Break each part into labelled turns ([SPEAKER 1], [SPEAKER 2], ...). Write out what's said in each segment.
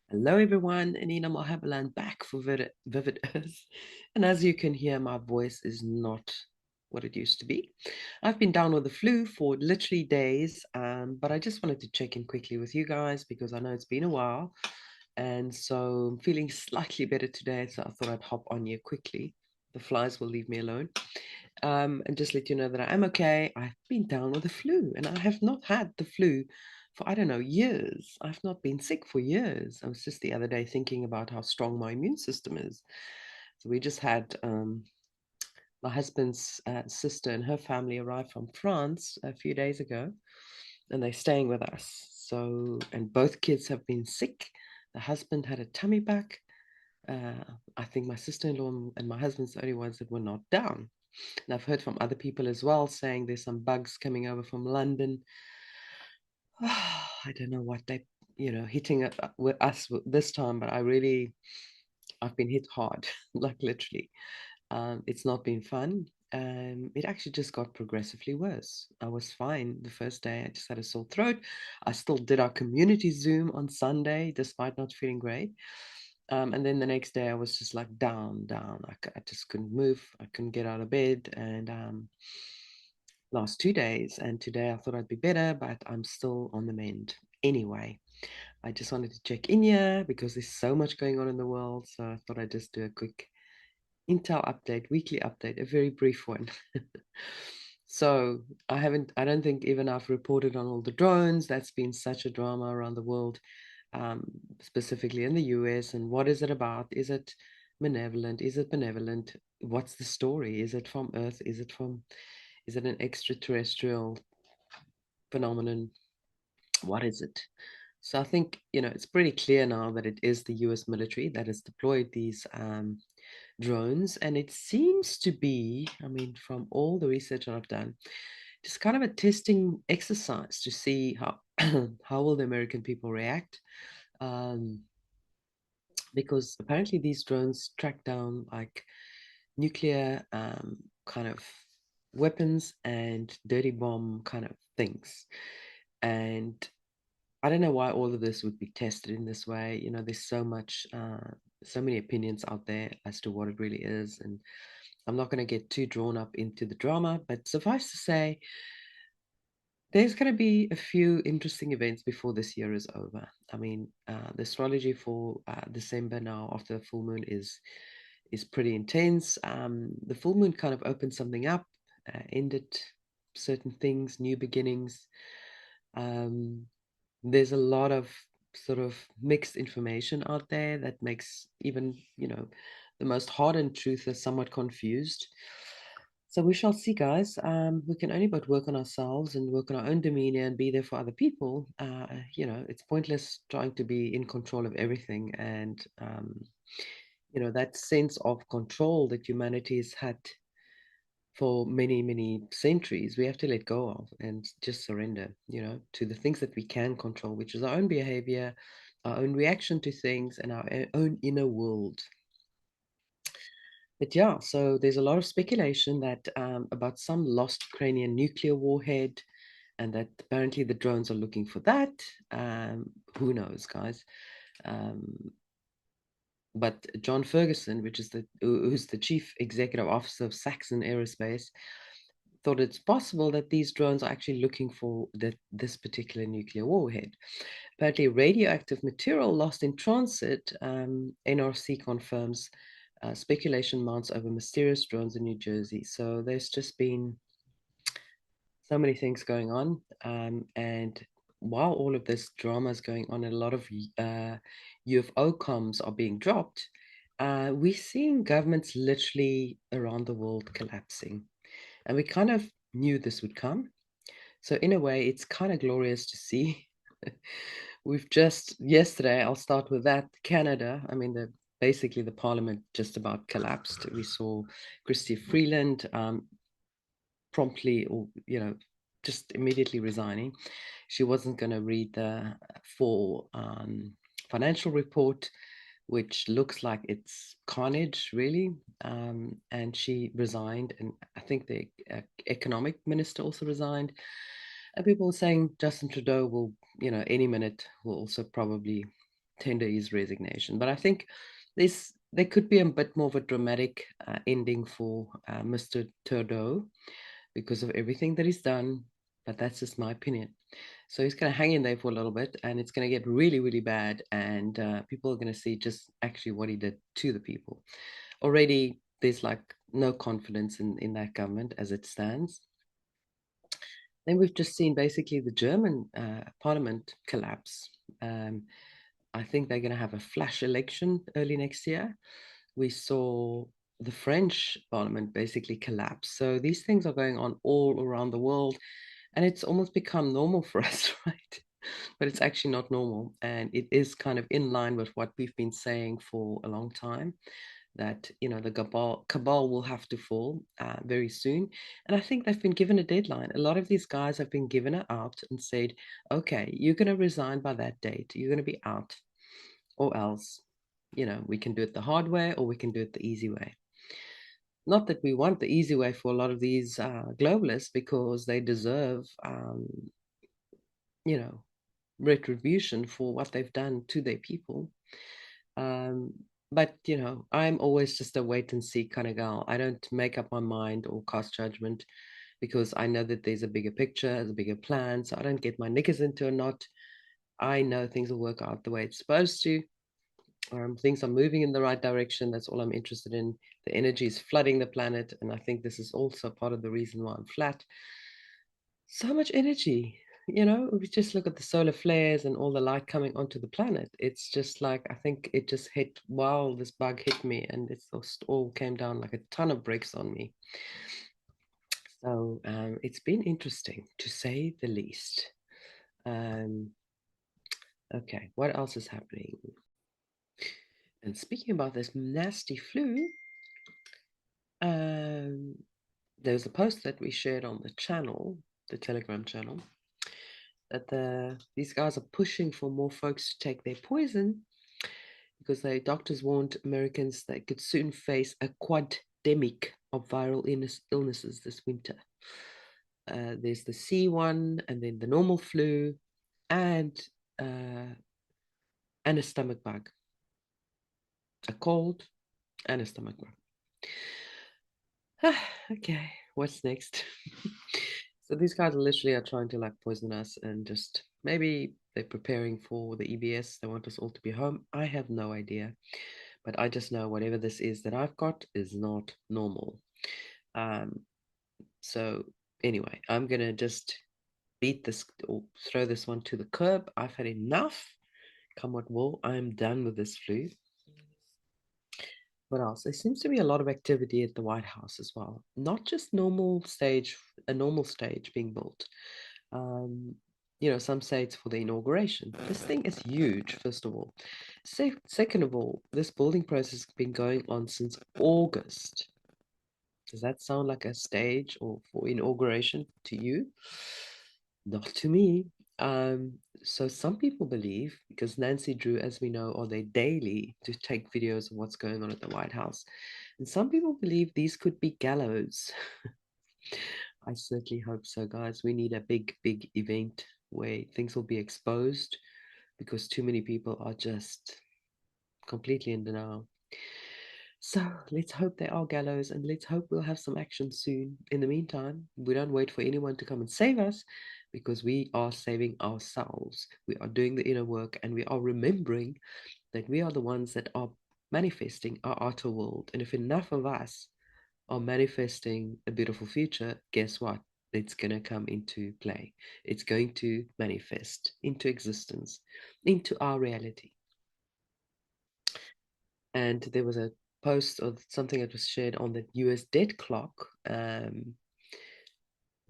[SPEAKER 1] Hello everyone, Anina Malherbe-Lan back for Vivid Earth. And as you can hear, my voice is not what it used to be. I've been down with the flu for literally days, but I just wanted to check in quickly with you guys because I know it's been a while. And so I'm feeling slightly better today, so I thought I'd hop on here quickly. The flies will leave me alone. And just let you know that I am okay. I've been down with the flu, and I have not had the flu for, I don't know, years. I've not been sick for years. I was just the other day thinking about how strong my immune system is. So we just had my husband's sister and her family arrived from France a few days ago, and they're staying with us. So, and both kids have been sick. The husband had a tummy bug. Uh, I think my sister-in-law and my husband's the only ones that were not down. And I've heard from other people as well saying there's some bugs coming over from London. I don't know what they, hitting with us this time, but I've been hit hard, like literally. It's not been fun. It actually just got progressively worse. I was fine the first day. I just had a sore throat. I still did our community Zoom on Sunday, despite not feeling great. And then the next day, I was just like down. I just couldn't move. I couldn't get out of bed. And last 2 days, and today I thought I'd be better, but I'm still on the mend. Anyway, I just wanted to check in here because there's so much going on in the world. So I thought I'd just do a quick Intel update, weekly update, a very brief one. So I don't think even I've reported on all the drones. That's been such a drama around the world, specifically in the US. And what is it about? Is it malevolent? Is it benevolent? What's the story? Is it from Earth? Is it an extraterrestrial phenomenon? What is it? So I think, it's pretty clear now that it is the US military that has deployed these drones. And it seems to be, I mean, from all the research that I've done, just kind of a testing exercise to see how how will the American people react. Um, because apparently these drones track down like nuclear kind of weapons and dirty bomb kind of things. And I don't know why all of this would be tested in this way. There's so many opinions out there as to what it really is. And I'm not going to get too drawn up into the drama, but suffice to say, there's going to be a few interesting events before this year is over. I mean, the astrology for December now after the full moon is pretty intense. The full moon kind of opened something up, ended certain things, new beginnings. Um, there's a lot of sort of mixed information out there that makes even, the most hardened truth is somewhat confused. So we shall see, guys. We can only but work on ourselves and work on our own demeanor and be there for other people. It's pointless trying to be in control of everything. And, that sense of control that humanity has had for many, many centuries, we have to let go of and just surrender, to the things that we can control, which is our own behavior, our own reaction to things, and our own inner world. But yeah, so there's a lot of speculation that about some lost Ukrainian nuclear warhead, and that apparently the drones are looking for that. Who knows, guys? Um, but John Ferguson, who's the chief executive officer of Saxon Aerospace, thought it's possible that these drones are actually looking for this particular nuclear warhead. Apparently, radioactive material lost in transit, NRC confirms speculation mounts over mysterious drones in New Jersey. So there's just been so many things going on. And while all of this drama is going on and a lot of UFO comms are being dropped, we're seeing governments literally around the world collapsing. And we kind of knew this would come. So in a way, it's kind of glorious to see. We've just yesterday, I'll start with that. Canada, I mean, basically the parliament just about collapsed. We saw Christy Freeland promptly, or just immediately resigning. She wasn't going to read the full financial report, which looks like it's carnage, really. And she resigned, and I think the economic minister also resigned. And people were saying Justin Trudeau will, any minute, will also probably tender his resignation. But I think there could be a bit more of a dramatic ending for Mr. Trudeau because of everything that he's done. But that's just my opinion. So he's going to hang in there for a little bit, and it's going to get really, really bad. And people are going to see just actually what he did to the people. Already, there's like no confidence in that government as it stands. Then we've just seen basically the German parliament collapse. I think they're going to have a flash election early next year. We saw the French parliament basically collapse. So these things are going on all around the world, and it's almost become normal for us, right? But it's actually not normal. And it is kind of in line with what we've been saying for a long time, that the cabal will have to fall very soon. And I think they've been given a deadline. A lot of these guys have been given it out and said, okay, you're going to resign by that date, you're going to be out, or else we can do it the hard way or we can do it the easy way. Not that we want the easy way for a lot of these globalists, because they deserve you know retribution for what they've done to their people. Um, but I'm always just a wait and see kind of girl. I don't make up my mind or cast judgment, because I know that there's a bigger picture, there's a bigger plan. So I don't get my knickers into a knot. I know things will work out the way it's supposed to. Things are moving in the right direction. That's all I'm interested in. The energy is flooding the planet, and I think this is also part of the reason why I'm flat. So much energy. We just look at the solar flares and all the light coming onto the planet. It's just like, I think it just hit while this bug hit me, and it just all came down like a ton of bricks on me. So it's been interesting, to say the least. Okay, what else is happening? And speaking about this nasty flu, there's a post that we shared on the channel, the Telegram channel, that these guys are pushing for more folks to take their poison, because the doctors warned Americans they could soon face a quademic of viral illnesses this winter. There's the C1, and then the normal flu, and a stomach bug, a cold, and a stomach bug. Okay, what's next? So these guys literally are trying to like poison us, and just maybe they're preparing for the EBS. They want us all to be home. I have no idea, but I just know whatever this is that I've got is not normal. So anyway, I'm gonna just beat this or throw this one to the curb. I've had enough. Come what will, I'm done with this flu. What else? There seems to be a lot of activity at the White House as well. Not just a normal stage being built. Some say it's for the inauguration. This thing is huge, first of all. Second of all, this building process has been going on since August. Does that sound like a stage or for inauguration to you? Not to me. So some people believe, because Nancy Drew, as we know, are there daily to take videos of what's going on at the White House. And some people believe these could be gallows. I certainly hope so, guys. We need a big, big event where things will be exposed, because too many people are just completely in denial. So let's hope there are gallows, and let's hope we'll have some action soon. In the meantime, we don't wait for anyone to come and save us, because we are saving ourselves. We are doing the inner work, and we are remembering that we are the ones that are manifesting our outer world. And if enough of us are manifesting a beautiful future, guess what? It's going to come into play. It's going to manifest into existence, into our reality. And there was a post or something that was shared on the US debt clock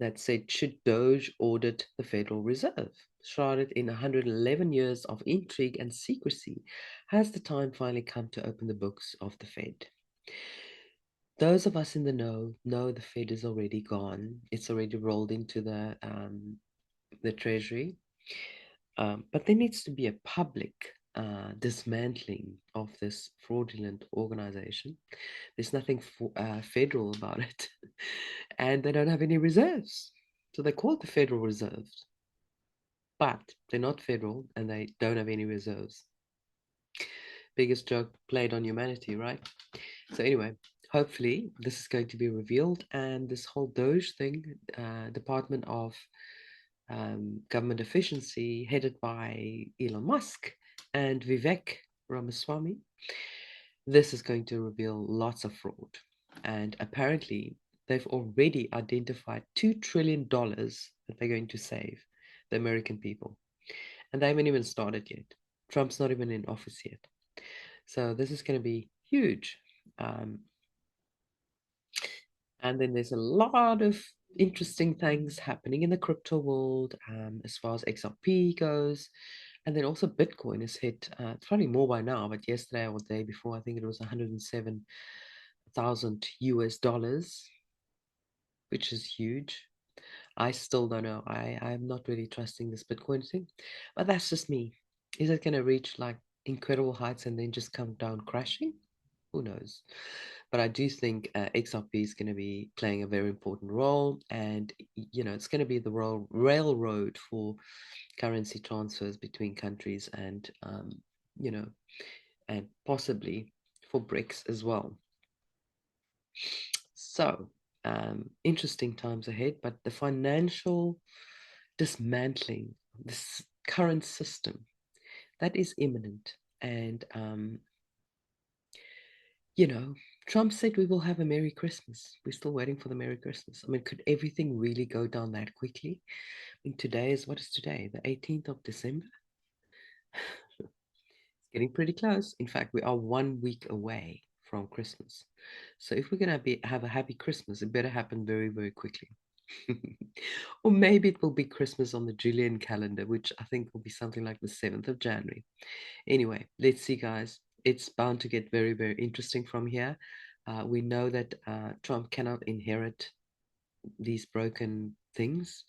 [SPEAKER 1] that said, should Doge audit the Federal Reserve? Shrouded in 111 years of intrigue and secrecy, has the time finally come to open the books of the Fed? Those of us in the know the Fed is already gone. It's already rolled into the Treasury. But there needs to be a public dismantling of this fraudulent organization. There's nothing federal about it. And they don't have any reserves. So they call it the Federal Reserves. But they're not federal, and they don't have any reserves. biggest joke played on humanity, right? So anyway, hopefully this is going to be revealed, and this whole Doge thing, Department of Government Efficiency, headed by Elon Musk and Vivek Ramaswamy, this is going to reveal lots of fraud. And apparently, they've already identified $2 trillion that they're going to save the American people. And they haven't even started yet. Trump's not even in office yet. So this is going to be huge. Um, and then there's a lot of interesting things happening in the crypto world as far as XRP goes. And then also Bitcoin has hit, it's probably more by now, but yesterday or the day before, I think it was 107,000 US dollars, which is huge. I still don't know. I'm not really trusting this Bitcoin thing, but that's just me. Is it going to reach like incredible heights and then just come down crashing? Who knows? But I do think XRP is going to be playing a very important role, and it's going to be the railroad for currency transfers between countries, and you know, and possibly for BRICS as well. So, interesting times ahead, but the financial dismantling this current system that is imminent. And, Trump said we will have a Merry Christmas. We're still waiting for the Merry Christmas. I mean, could everything really go down that quickly? I mean, what is today? The 18th of December? It's getting pretty close. In fact, we are 1 week away from Christmas. So if we're going to have a happy Christmas, it better happen very, very quickly. Or maybe it will be Christmas on the Julian calendar, which I think will be something like the 7th of January. Anyway, let's see, guys. It's bound to get very, very interesting from here. We know that Trump cannot inherit these broken things.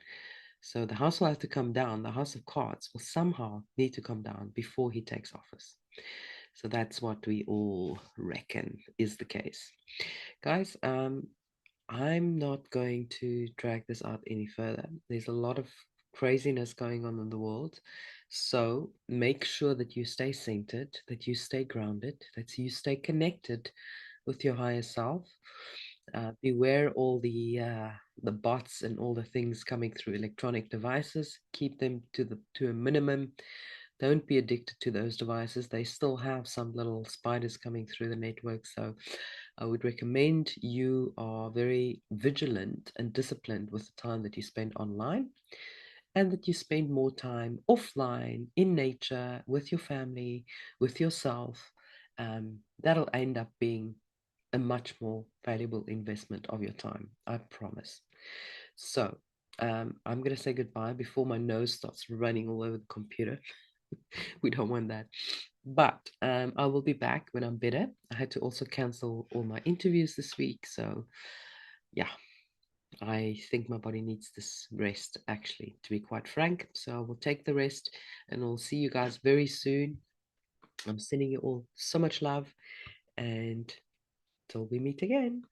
[SPEAKER 1] So the house will have to come down. The house of cards will somehow need to come down before he takes office. So that's what we all reckon is the case. Guys, I'm not going to drag this out any further. There's a lot of craziness going on in the world. So make sure that you stay centered, that you stay grounded, that you stay connected with your higher self. Beware all the bots and all the things coming through electronic devices. Keep them to a minimum. Don't be addicted to those devices. They still have some little spiders coming through the network. So I would recommend you are very vigilant and disciplined with the time that you spend online, and that you spend more time offline in nature with your family, with yourself. That'll end up being a much more valuable investment of your time, I promise. So I'm going to say goodbye before my nose starts running all over the computer. We don't want that. But I will be back when I'm better. I had to also cancel all my interviews this week. So, yeah, I think my body needs this rest, actually, to be quite frank. So, I will take the rest, and I'll see you guys very soon. I'm sending you all so much love, and till we meet again.